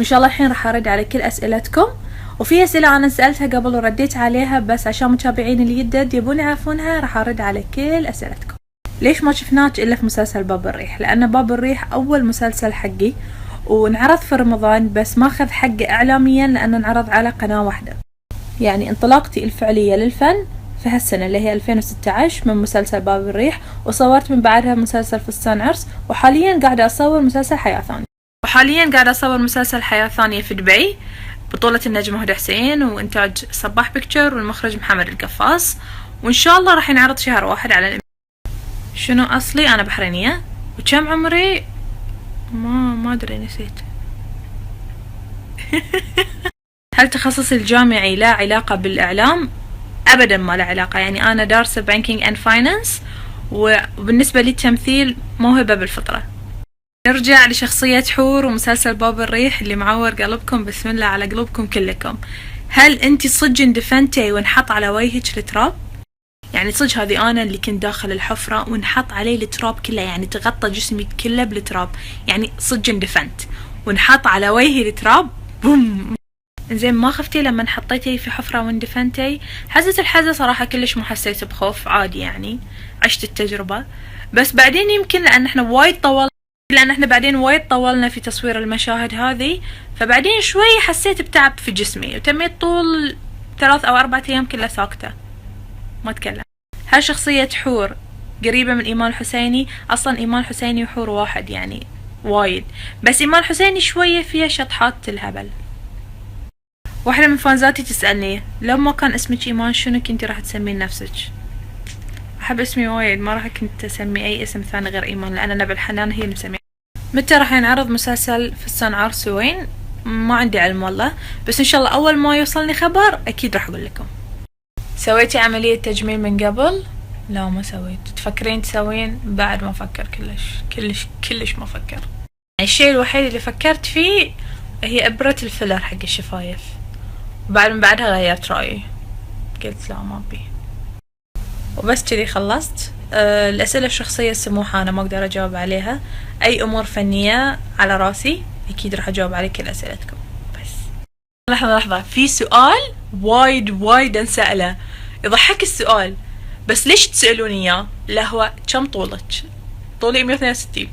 وإن شاء الله الحين راح أرد على كل أسئلتكم. وفي أسئلة أنا سألتها قبل ورديت عليها، بس عشان متابعين الجدد يبون يعرفونها راح أرد على كل أسئلتكم. ليش ما شفناك إلا في مسلسل باب الريح؟ لأن باب الريح أول مسلسل حقي وانعرض في رمضان، بس ما أخذ حقه إعلاميا لأنه انعرض على قناة واحدة. يعني انطلاقتي الفعلية للفن في هالسنة اللي هي 2016 من مسلسل باب الريح، وصورت من بعدها مسلسل فستان عرس، وحاليا قاعدة أصور مسلسل حياة ثانية في دبي، بطولة النجم هدى حسين وإنتاج صباح بيكتشر والمخرج محمد القفاص، وإن شاء الله راح ينعرض شهر 1 على شنو أصلي؟ أنا بحرينية. وكم عمري؟ ما أدري، نسيت. هل تخصصي الجامعي لا علاقة بالإعلام؟ أبدا ما له علاقة. يعني أنا دارسة بانكينج أند فاينانس، وبالنسبة لي التمثيل موهبة بالفطرة. نرجع لشخصية حور ومسلسل باب الريح اللي معور قلبكم، بسم الله على قلوبكم كلكم. هل انتي صدق اندفنتي ونحط على وجهك التراب؟ يعني صدق هذه أنا اللي كنت داخل الحفرة ونحط عليه التراب كله، يعني تغطى جسمي كله بالتراب، يعني صدق اندفنت ونحط على وجهي التراب. بوم. زين، ما خفتي لما حطيتي في حفرة واندفنتي؟ حزت الحزة صراحة كلش ما حسيت بخوف، عادي يعني عشت التجربة. بس بعدين يمكن لأن احنا بعدين وايد طولنا في تصوير المشاهد هذه، فبعدين شوي حسيت بتعب في جسمي، وتميت طول 3 أو 4 أيام كلها ساكتة ما اتكلم. هل شخصية حور قريبة من إيمان الحسيني؟ أصلا إيمان الحسيني وحور واحد يعني وايد، بس إيمان الحسيني شوية فيها شطحات الهبل. واحدة من فانزاتي تسألني لو ما كان اسمك إيمان شنو كنتي راح تسمين نفسك؟ أحب اسمي وايد، ما راح كنت أسمي أي اسم ثاني غير إيمان، لأن نبي الحنان هي اللي مسميه. متى راح ينعرض مسلسل فستان عرس وين؟ ما عندي علم والله، بس إن شاء الله أول ما يوصلني خبر أكيد راح أقول لكم. سويتي عملية تجميل من قبل؟ لا ما سويت. تفكرين تسوين؟ بعد ما أفكر كلش ما أفكر. الشيء الوحيد اللي فكرت فيه هي إبرة الفيلر حق الشفايف، وبعد من بعدها غيرت رأيي، قلت لا ما أبي. وبس كذي خلصت. الأسئلة الشخصية السموحة أنا ما أقدر أجاوب عليها. أي أمور فنية على راسي أكيد راح أجاوب على كل أسئلتكم. بس لحظة، في سؤال وايد أنسأله، يضحك السؤال، بس ليش تسألوني إياه؟ لا هو كم طولك؟ طولي 162.